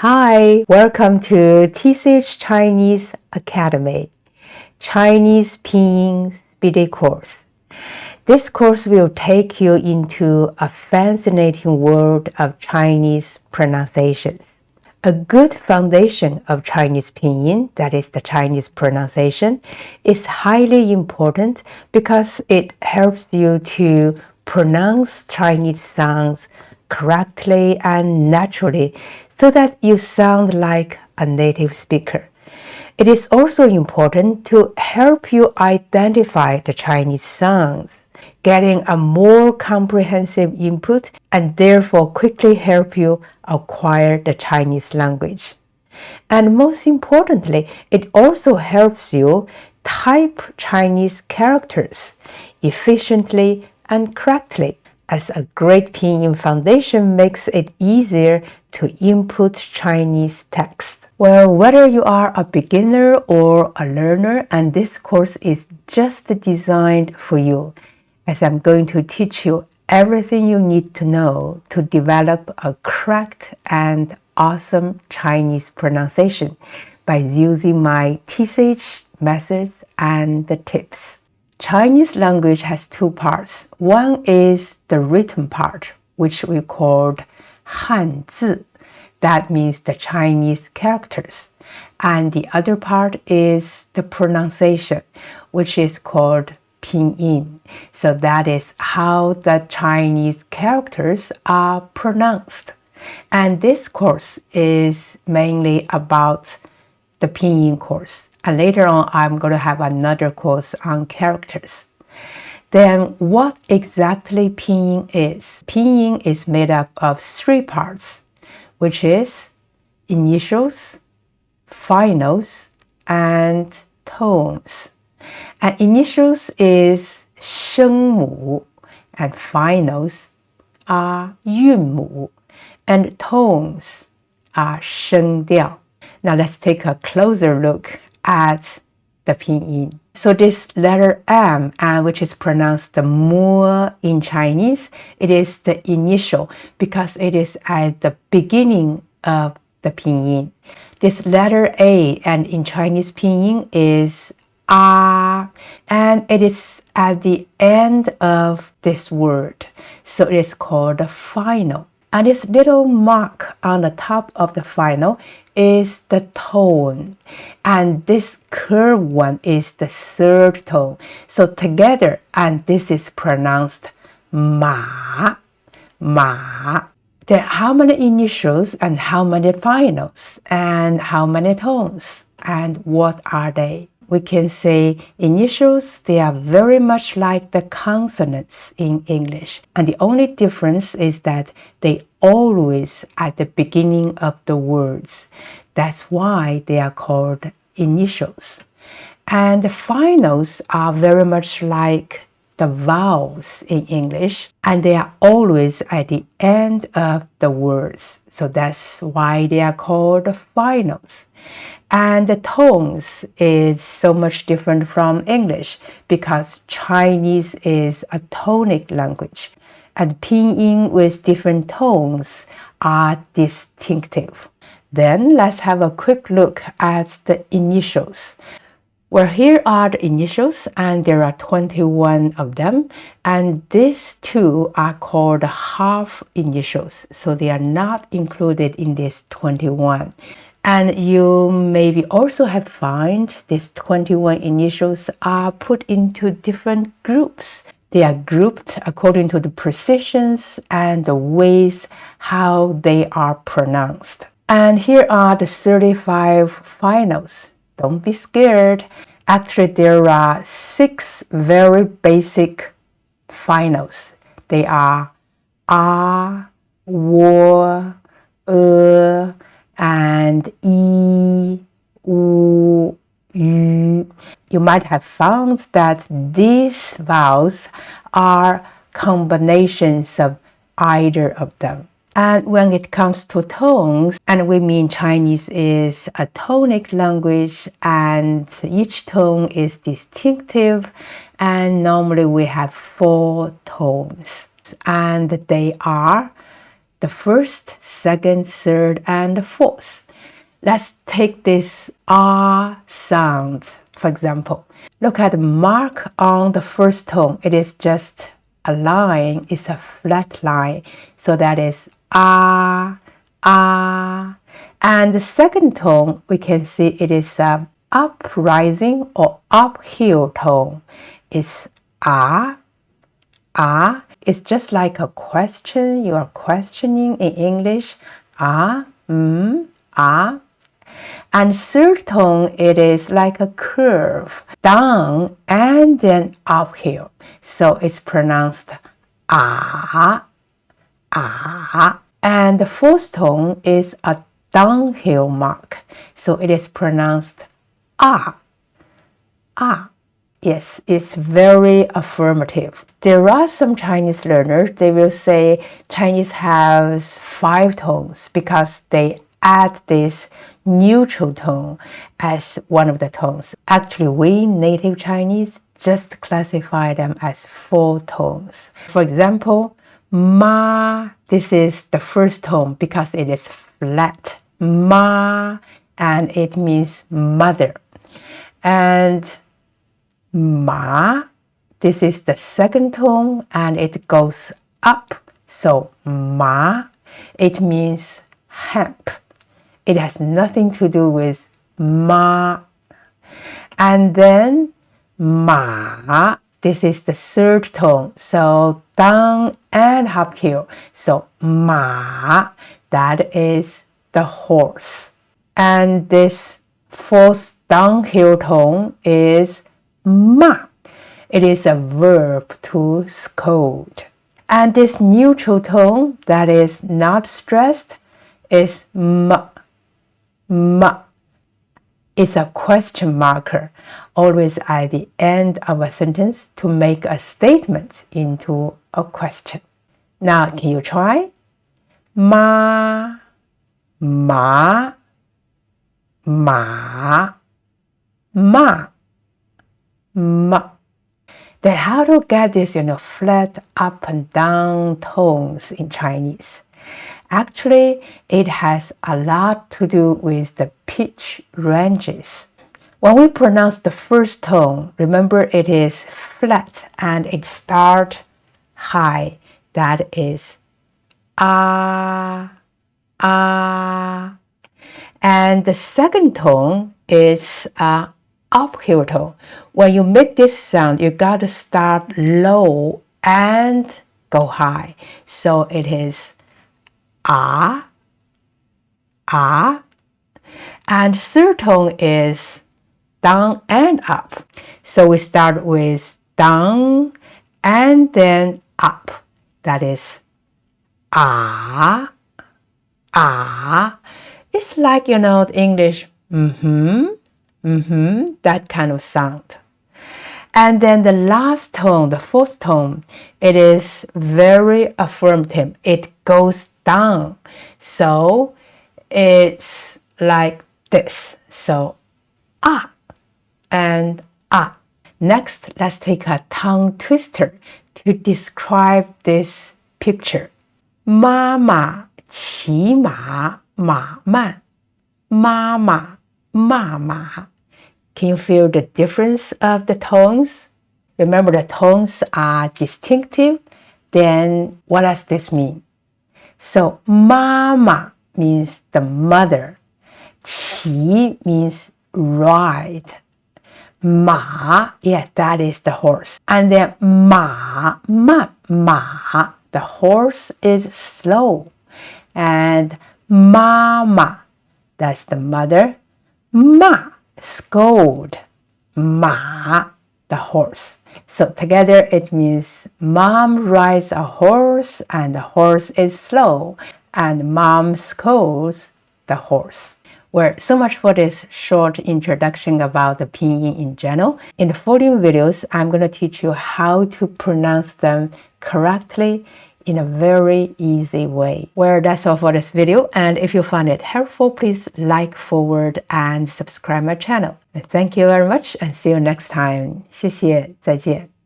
Hi, welcome to Chinese〡Chinese Academy, Chinese Pinyin Speed Course. This course will take you into a fascinating world of Chinese pronunciations. A good foundation of Chinese Pinyin, that is the Chinese pronunciation, is highly important because it helps you to pronounce Chinese sounds correctly and naturally so that you sound like a native speaker. It is also important to help you identify the Chinese sounds, getting a more comprehensive input and therefore quickly help you acquire the Chinese language. And most importantly, it also helps you type Chinese characters efficiently and correctly, as a great pinyin foundation makes it easier to input Chinese text. Well, whether you are a beginner or a learner, and this course is just designed for you, as I'm going to teach you everything you need to know to develop a correct and awesome Chinese pronunciation by using my TCH methods and the tips. Chinese language has two parts. One is the written part, which we called Hanzi. That means the Chinese characters. And the other part is the pronunciation, which is called Pinyin. So that is how the Chinese characters are pronounced. And this course is mainly about the Pinyin course. And later on, I'm going to have another course on characters. Then what exactly Pinyin is? Pinyin is made up of three parts, which is initials, finals, and tones. And initials is 声母, and finals are 韵母, and tones are 声调. Now let's take a closer look at the pinyin. So this letter M, which is pronounced the mo in Chinese, it is the initial because it is at the beginning of the pinyin. This letter A, and in Chinese pinyin is A, and it is at the end of this word. So it is called the final. And this little mark on the top of the final is the tone. And this curved one is the third tone. So together, and this is pronounced ma, ma. Then how many initials and how many finals and how many tones? And what are they? We can say initials, they are very much like the consonants in English. And the only difference is that they always at the beginning of the words. That's why they are called initials. And the finals are very much like the vowels in English, and they are always at the end of the words. So that's why they are called finals. And the tones is so much different from English because Chinese is a tonic language, and pinyin with different tones are distinctive. Then let's have a quick look at the initials. Well, here are the initials, and there are 21 of them, and these two are called half initials, so they are not included in this 21. And you maybe also have found these 21 initials are put into different groups. They are grouped according to the precisions and the ways how they are pronounced. And here are the 35 finals. Don't be scared. Actually, there are 6 very basic finals. They are a, wo, and I, U, Yu. You might have found that these vowels are combinations of either of them. And when it comes to tones, and we mean Chinese is a tonic language, and each tone is distinctive, and normally we have 4 tones, and they are the first, second, third, and fourth. Let's take this R sound, for example. Look at the mark on the first tone. It is just a line. It's a flat line. So that is R, R. And the second tone, we can see it is an uprising or uphill tone. It's R, R. It's just like a question. You are questioning in English. Ah, ah. And third tone, it is like a curve, down and then uphill. So it's pronounced ah, ah. And the fourth tone is a downhill mark. So it is pronounced ah, ah. Yes, it's very affirmative. There are some Chinese learners, they will say Chinese has 5 tones because they add this neutral tone as one of the tones. Actually, we native Chinese just classify them as 4 tones. For example, ma, this is the first tone because it is flat. Ma, and it means mother. And ma, this is the second tone and it goes up. So ma, it means hemp. It has nothing to do with ma. And then ma, this is the third tone. So down and uphill. So ma, that is the horse. And this fourth downhill tone is ma. It is a verb to scold. And this neutral tone that is not stressed is ma. Ma. It's a question marker, always at the end of a sentence to make a statement into a question. Now, can you try? Ma, ma, ma, ma, ma. Then how to get this, flat up and down tones in Chinese? Actually, it has a lot to do with the pitch ranges. When we pronounce the first tone, remember it is flat and it starts high. That is ah, ah. And the second tone is uphill tone. When you make this sound, you got to start low and go high. So it is ah, ah. And third tone is down and up. So we start with down and then up. That is ah, ah. It's like, the English that kind of sound. And then the last tone, the fourth tone, it is very affirmative. It goes down. So it's like this. So ah and ah. Next, let's take a tongue twister to describe this picture. 妈妈骑马马慢，妈妈妈妈。Can you feel the difference of the tones? Remember, the tones are distinctive. Then what does this mean? So, 妈妈 means the mother. 骑 means ride. 马, yeah, that is the horse. And then 马慢, 马, the horse is slow. And 妈妈, that's the mother. 马, scold. 马, the horse. So together it means mom rides a horse and the horse is slow. And mom scolds the horse. Well, so much for this short introduction about the Pinyin in general. In the following videos, I'm going to teach you how to pronounce them correctly in a very easy way. Well, that's all for this video. And if you found it helpful, please like, forward, and subscribe my channel. Thank you very much and see you next time. 谢谢，再见。